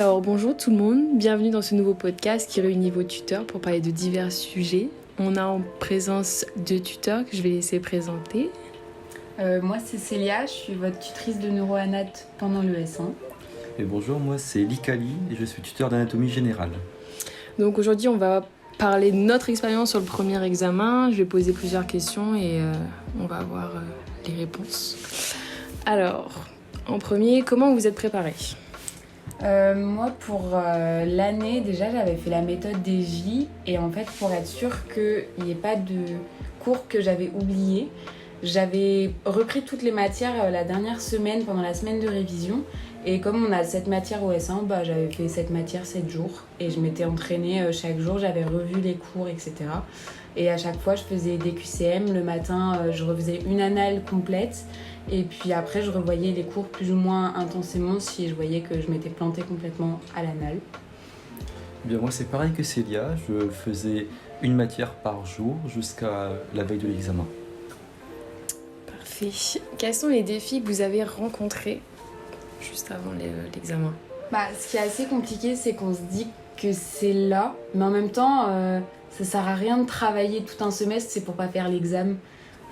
Alors bonjour tout le monde, bienvenue dans ce nouveau podcast qui réunit vos tuteurs pour parler de divers sujets. On a en présence deux tuteurs que je vais laisser présenter. Moi c'est Célia, je suis votre tutrice de neuroanat pendant le S1. Et bonjour, moi c'est Likali et je suis tuteur d'anatomie générale. Donc aujourd'hui on va parler de notre expérience sur le premier examen. Je vais poser plusieurs questions et on va avoir les réponses. Alors, en premier, comment vous êtes préparés ? Moi pour l'année déjà j'avais fait la méthode des J et en fait pour être sûre qu'il n'y ait pas de cours que j'avais oubliés, j'avais repris toutes les matières la dernière semaine pendant la semaine de révision et comme on a 7 matières au S1, j'avais fait cette matière 7 jours et je m'étais entraînée chaque jour, j'avais revu les cours etc. Et à chaque fois je faisais des QCM, le matin je refaisais une annale complète. Et puis après, je revoyais les cours plus ou moins intensément si je voyais que je m'étais plantée complètement à l'anal. Bien, moi c'est pareil que Célia, je faisais une matière par jour jusqu'à la veille de l'examen. Parfait. Quels sont les défis que vous avez rencontrés juste avant l'examen ? Ce qui est assez compliqué, c'est qu'on se dit que c'est là, mais en même temps, ça sert à rien de travailler tout un semestre, c'est pour pas faire l'examen.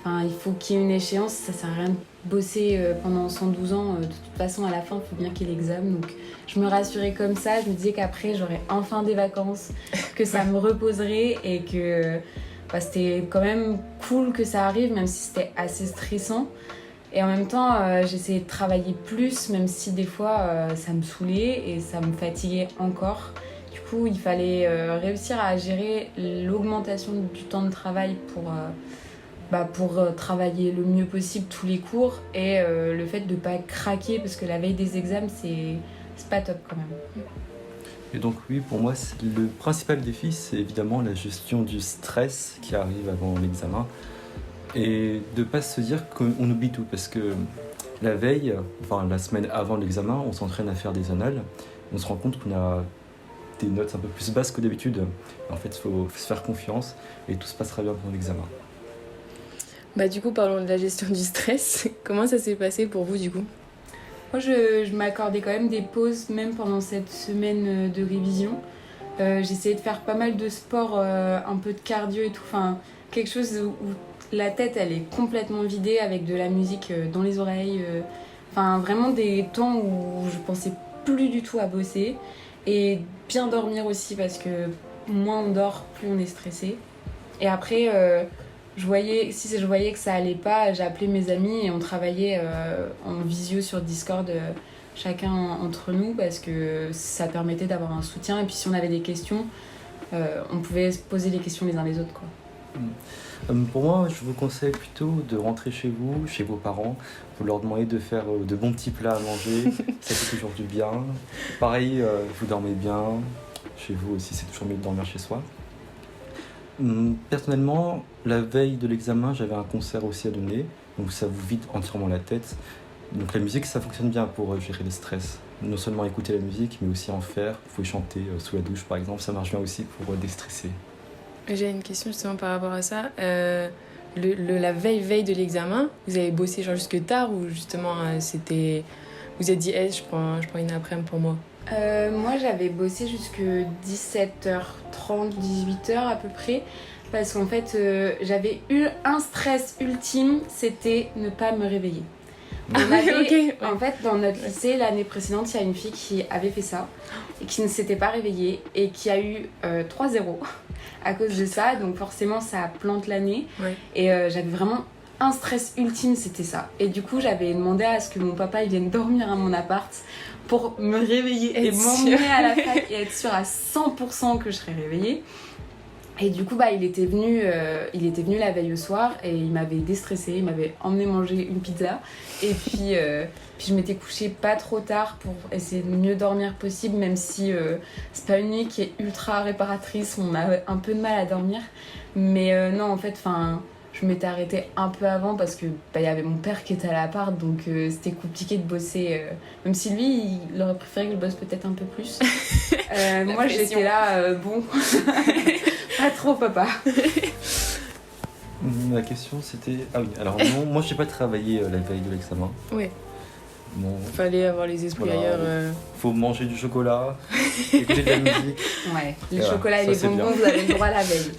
Enfin, il faut qu'il y ait une échéance, ça sert à rien de bosser pendant 112 ans. De toute façon, à la fin, il faut bien qu'il y ait l'examen. Donc, je me rassurais comme ça. Je me disais qu'après, j'aurais enfin des vacances, que ça me reposerait et que c'était quand même cool que ça arrive, même si c'était assez stressant. Et en même temps, j'essayais de travailler plus, même si des fois, ça me saoulait et ça me fatiguait encore. Du coup, il fallait réussir à gérer l'augmentation du temps de travail pour travailler le mieux possible tous les cours et le fait de ne pas craquer parce que la veille des examens c'est pas top quand même. Et donc oui, pour moi le principal défi c'est évidemment la gestion du stress qui arrive avant l'examen et de ne pas se dire qu'on oublie tout parce que la veille, la semaine avant l'examen, on s'entraîne à faire des annales, on se rend compte qu'on a des notes un peu plus basses que d'habitude. En fait, il faut se faire confiance et tout se passera bien pendant l'examen. Du coup, parlons de la gestion du stress. Comment ça s'est passé pour vous, du coup ? Moi, je m'accordais quand même des pauses, même pendant cette semaine de révision. J'essayais de faire pas mal de sport, un peu de cardio et tout. Enfin, quelque chose où la tête, elle est complètement vidée avec de la musique dans les oreilles. Vraiment des temps où je pensais plus du tout à bosser. Et bien dormir aussi, parce que moins on dort, plus on est stressé. Et après... si je voyais que ça allait pas, j'appelais mes amis et on travaillait en visio sur Discord, chacun entre nous, parce que ça permettait d'avoir un soutien. Et puis si on avait des questions, on pouvait se poser les questions les uns les autres, quoi. Pour moi, je vous conseille plutôt de rentrer chez vous, chez vos parents, vous leur demandez de faire de bons petits plats à manger, ça fait toujours du bien. Pareil, vous dormez bien, chez vous aussi c'est toujours mieux de dormir chez soi. Personnellement, la veille de l'examen, j'avais un concert aussi à donner, donc ça vous vide entièrement la tête. Donc la musique, ça fonctionne bien pour gérer le stress. Non seulement écouter la musique, mais aussi en faire. Vous pouvez chanter sous la douche, par exemple, ça marche bien aussi pour déstresser. J'ai une question justement par rapport à ça. La veille de l'examen, vous avez bossé jusque tard ou justement c'était... Vous êtes dit, je prends une après-midi pour moi ? Moi j'avais bossé jusque 17h30, 18h à peu près, parce qu'en fait j'avais eu un stress ultime, c'était ne pas me réveiller. En fait, dans notre lycée, l'année précédente, il y a une fille qui avait fait ça et qui ne s'était pas réveillée et qui a eu 3-0 à cause de ça, donc forcément ça plante l'année. Et j'avais vraiment un stress ultime, c'était ça. Et du coup, j'avais demandé à ce que mon papa il vienne dormir à mon appart pour me réveiller et m'emmener à la fac et être sûre à 100% que je serais réveillée. Et du coup, il était venu la veille au soir et il m'avait déstressée, il m'avait emmené manger une pizza. Et puis je m'étais couchée pas trop tard pour essayer de mieux dormir possible, même si c'est pas une nuit qui est ultra réparatrice, on a un peu de mal à dormir. Mais non, en fait, je m'étais arrêtée un peu avant parce que y avait mon père qui était à l'appart, donc c'était compliqué de bosser, même si lui il aurait préféré que je bosse peut-être un peu plus. Moi j'étais là, bon, pas trop papa. La question c'était... Ah oui, alors non, moi j'ai pas travaillé la veille de l'examen. Oui. Bon, Fallait avoir les esprits Voilà. ailleurs. faut manger du chocolat, écouter de la musique. Ouais, les Voilà, chocolats et ça, les c'est bonbons, bien. vous avez le droit la veille.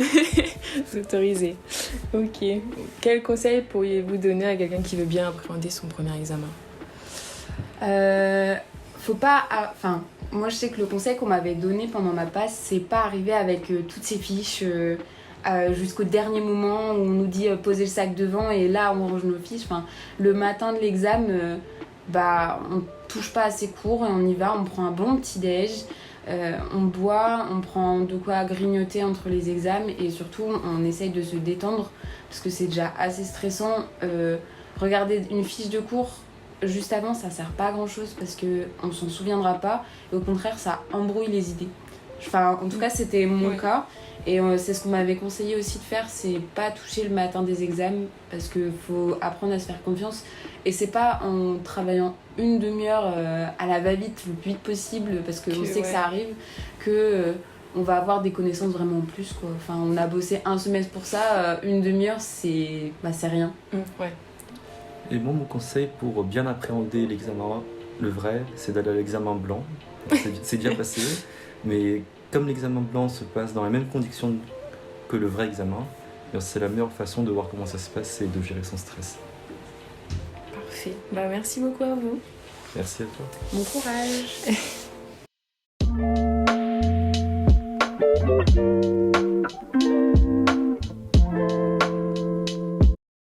C'est autorisé. Ok. Quel conseil pourriez-vous donner à quelqu'un qui veut bien appréhender son premier examen? Faut pas. Enfin, moi je sais que le conseil qu'on m'avait donné pendant ma passe, c'est pas arriver avec toutes ces fiches jusqu'au dernier moment où on nous dit poser le sac devant et là on range nos fiches. Enfin, le matin de l'examen, on touche pas à ses cours et on y va, on prend un bon petit déj. On boit, on prend de quoi grignoter entre les examens et surtout on essaye de se détendre parce que c'est déjà assez stressant. Regarder une fiche de cours juste avant, ça sert pas à grand chose parce qu'on s'en souviendra pas et au contraire ça embrouille les idées. Enfin, en tout cas c'était mon cas et c'est ce qu'on m'avait conseillé aussi de faire, c'est pas toucher le matin des examens parce que faut apprendre à se faire confiance et c'est pas en travaillant une demi-heure à la va-vite le plus vite possible parce qu'on sait que ça arrive que on va avoir des connaissances vraiment en plus quoi. Enfin, on a bossé un semestre pour ça, une demi-heure c'est rien. Ouais. Et moi, mon conseil pour bien appréhender l'examen, le vrai, c'est d'aller à l'examen blanc. C'est bien passé, mais comme l'examen blanc se passe dans les mêmes conditions que le vrai examen, c'est la meilleure façon de voir comment ça se passe et de gérer son stress. Parfait. Merci beaucoup à vous. Merci à toi. Bon courage.